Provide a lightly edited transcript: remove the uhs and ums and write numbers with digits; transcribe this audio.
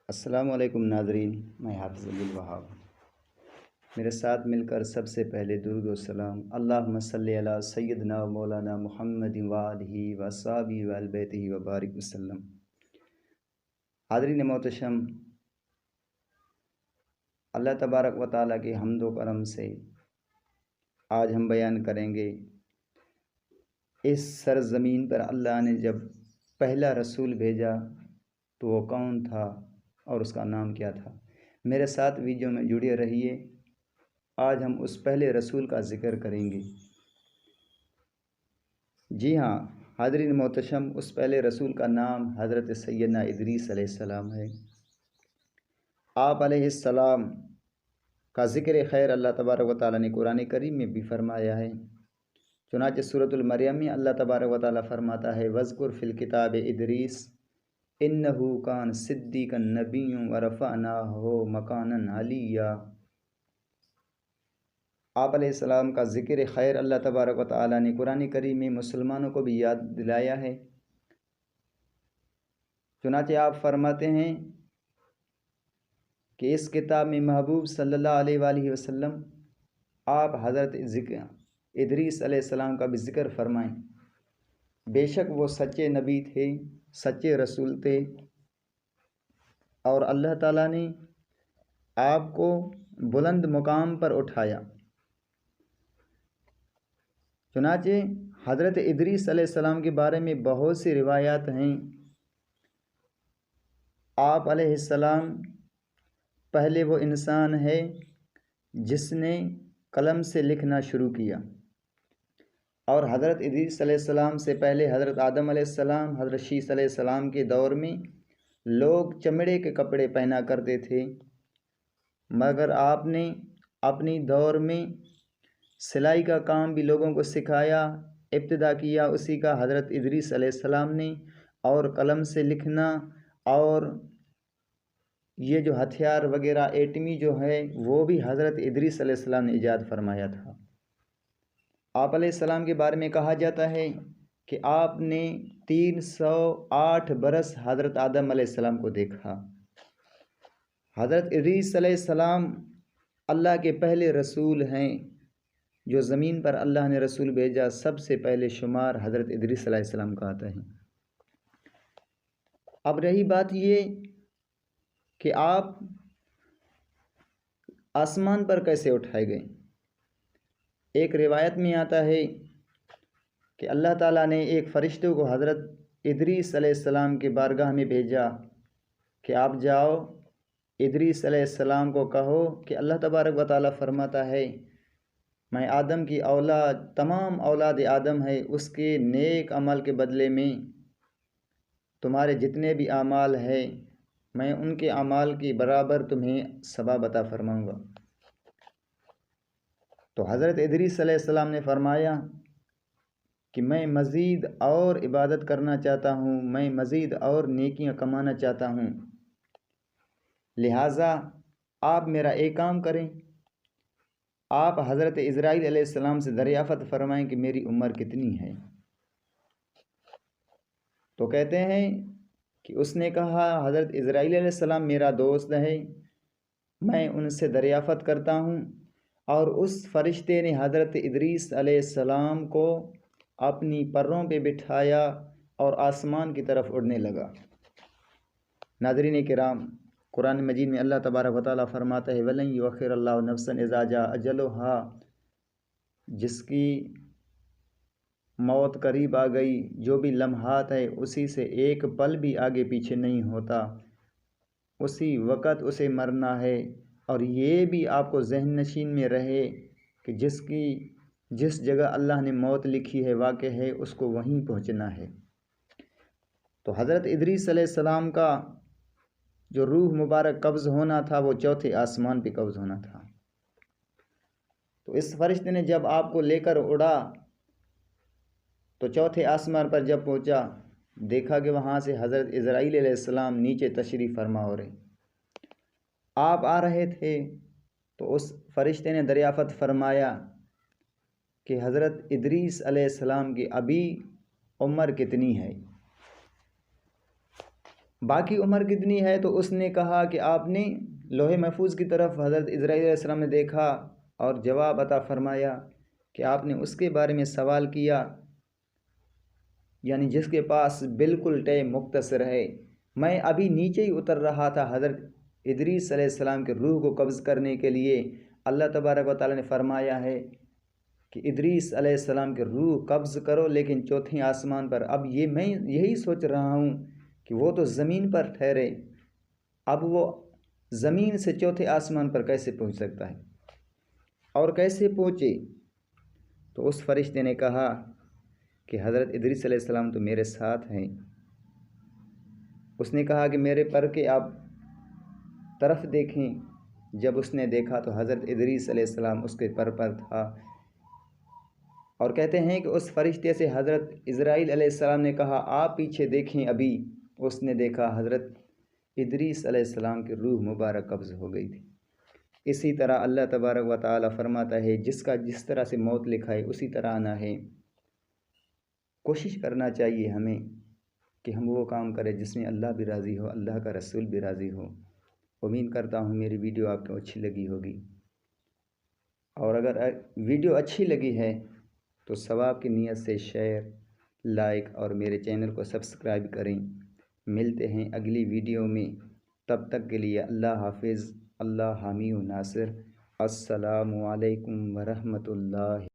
السلام علیکم ناظرین، میں حافظ عبد الوہاب۔ میرے ساتھ مل کر سب سے پہلے درود و سلام اللہم صلی علی سیدنا و مولانا محمد وآلہ وصحبہ وآل بیتہ وبارک وسلم۔ حاضرین محتشم، اللہ تبارک و تعالیٰ کے حمد و کرم سے آج ہم بیان کریں گے اس سرزمین پر اللہ نے جب پہلا رسول بھیجا تو وہ کون تھا اور اس کا نام کیا تھا۔ میرے ساتھ ویڈیو میں جڑے رہیے۔ آج ہم اس پہلے رسول کا ذکر کریں گے۔ جی ہاں حاضرین محتشم، اس پہلے رسول کا نام حضرت سیدنا ادریس علیہ السلام ہے۔ آپ علیہ السلام کا ذکر خیر اللہ تبارک و تعالیٰ نے قرآن کریم میں بھی فرمایا ہے۔ چنانچہ سورۃ المریم میں اللہ تبارک و تعالیٰ فرماتا ہے وَاذْكُرْ فِي الْكِتَابِ ادریس إِنَّهُ كَانَ صِدِّيقًا نَبِيًّا وَرَفَعْنَاهُ مَكَانًا عَلِيًّا۔ آپ علیہ السلام کا ذکر خیر اللہ تبارک و تعالیٰ نے قرآن کریم میں مسلمانوں کو بھی یاد دلایا ہے۔ چنانچہ آپ فرماتے ہیں کہ اس کتاب میں محبوب صلی اللہ علیہ وآلہ وسلم آپ حضرت ادریس علیہ السلام کا بھی ذکر فرمائیں۔ بے شک وہ سچے نبی تھے، سچے رسول تھے، اور اللہ تعالیٰ نے آپ کو بلند مقام پر اٹھایا۔ چنانچہ حضرت ادریس علیہ السلام کے بارے میں بہت سی روایات ہیں۔ آپ علیہ السلام پہلے وہ انسان ہے جس نے قلم سے لکھنا شروع کیا، اور حضرت ادریس علیہ السلام سے پہلے حضرت آدم علیہ السلام، حضرت شیس علیہ السلام کے دور میں لوگ چمڑے کے کپڑے پہنا کرتے تھے، مگر آپ نے اپنی دور میں سلائی کا کام بھی لوگوں کو سکھایا، ابتدا کیا اسی کا حضرت ادریس علیہ السلام نے، اور قلم سے لکھنا اور یہ جو ہتھیار وغیرہ ایٹمی جو ہے وہ بھی حضرت ادریس علیہ السلام نے ایجاد فرمایا تھا۔ آپ علیہ السلام کے بارے میں کہا جاتا ہے کہ آپ نے 308 برس حضرت آدم علیہ السلام کو دیکھا۔ حضرت ادریس علیہ السلام اللہ کے پہلے رسول ہیں، جو زمین پر اللہ نے رسول بھیجا سب سے پہلے شمار حضرت ادریس علیہ السلام کا آتا ہے۔ اب رہی بات یہ کہ آپ آسمان پر کیسے اٹھائے گئے۔ ایک روایت میں آتا ہے کہ اللہ تعالیٰ نے ایک فرشتے کو حضرت ادریس علیہ السلام کے بارگاہ میں بھیجا کہ آپ جاؤ ادریس علیہ السلام کو کہو کہ اللہ تبارک و تعالیٰ فرماتا ہے میں آدم کی اولاد، تمام اولاد آدم ہے، اس کے نیک عمل کے بدلے میں تمہارے جتنے بھی اعمال ہیں میں ان کے اعمال کے برابر تمہیں ثواب عطا فرماؤں گا۔ تو حضرت ادریس علیہ السلام نے فرمایا کہ میں مزید اور عبادت کرنا چاہتا ہوں، میں مزید اور نیکیاں کمانا چاہتا ہوں، لہٰذا آپ میرا ایک کام کریں، آپ حضرت اسرائیل علیہ السلام سے دریافت فرمائیں کہ میری عمر کتنی ہے۔ تو کہتے ہیں کہ اس نے کہا حضرت اسرائیل علیہ السلام میرا دوست ہے، میں ان سے دریافت کرتا ہوں، اور اس فرشتے نے حضرت ادریس علیہ السلام کو اپنی پروں پہ بٹھایا اور آسمان کی طرف اڑنے لگا۔ ناظرین کرام، قرآن مجید میں اللہ تبارک و تعالیٰ فرماتا ہے وَلَن يُؤَخِّرَ اللَّهُ نَفْسًا إِذَا جَاءَ أَجَلُهَا، جس کی موت قریب آ گئی، جو بھی لمحات ہے اسی سے ایک پل بھی آگے پیچھے نہیں ہوتا، اسی وقت اسے مرنا ہے، اور یہ بھی آپ کو ذہن نشین میں رہے کہ جس جگہ اللہ نے موت لکھی ہے واقع ہے اس کو وہیں پہنچنا ہے۔ تو حضرت ادریس علیہ السلام کا جو روح مبارک قبض ہونا تھا وہ چوتھے آسمان پہ قبض ہونا تھا۔ تو اس فرشتے نے جب آپ کو لے کر اڑا تو چوتھے آسمان پر جب پہنچا دیکھا کہ وہاں سے حضرت اسرائیل علیہ السلام نیچے تشریف فرما ہو رہے، آپ آ رہے تھے، تو اس فرشتے نے دریافت فرمایا کہ حضرت ادریس علیہ السلام کی ابھی عمر کتنی ہے۔ باقی عمر کتنی ہے؟ تو اس نے کہا کہ آپ نے لوح محفوظ کی طرف حضرت اسرائیل علیہ السلام نے دیکھا اور جواب عطا فرمایا کہ آپ نے اس کے بارے میں سوال کیا، یعنی جس کے پاس بالکل ٹائم مختصر ہے۔ میں ابھی نیچے ہی اتر رہا تھا حضرت ادریس علیہ السلام کے روح کو قبض کرنے کے لیے۔ اللہ تبارک و تعالیٰ نے فرمایا ہے کہ ادریس علیہ السلام کے روح قبض کرو، لیکن چوتھے آسمان پر۔ اب میں یہی سوچ رہا ہوں کہ وہ تو زمین پر ٹھہرے، اب وہ زمین سے چوتھے آسمان پر کیسے پہنچ سکتا ہے اور کیسے پہنچے؟ تو اس فرشتے نے کہا کہ حضرت ادریس علیہ السلام تو میرے ساتھ ہیں۔ اس نے کہا کہ میرے پر کے آپ طرف دیکھیں۔ جب اس نے دیکھا تو حضرت ادریس علیہ السلام اس کے پر تھا، اور کہتے ہیں کہ اس فرشتے سے حضرت اسرائیل علیہ السلام نے کہا آپ پیچھے دیکھیں۔ ابھی اس نے دیکھا حضرت ادریس علیہ السلام کی روح مبارک قبض ہو گئی تھی۔ اسی طرح اللہ تبارک و تعالیٰ فرماتا ہے جس کا جس طرح سے موت لکھا ہے اسی طرح آنا ہے۔ کوشش کرنا چاہیے ہمیں کہ ہم وہ کام کریں جس میں اللہ بھی راضی ہو، اللہ کا رسول بھی راضی ہو۔ امید کرتا ہوں میری ویڈیو آپ کو اچھی لگی ہوگی، اور اگر ویڈیو اچھی لگی ہے تو ثواب کی نیت سے شیئر، لائک اور میرے چینل کو سبسکرائب کریں۔ ملتے ہیں اگلی ویڈیو میں، تب تک کے لیے اللہ حافظ، اللہ حامی و ناصر۔ السلام علیکم ورحمۃ اللہ۔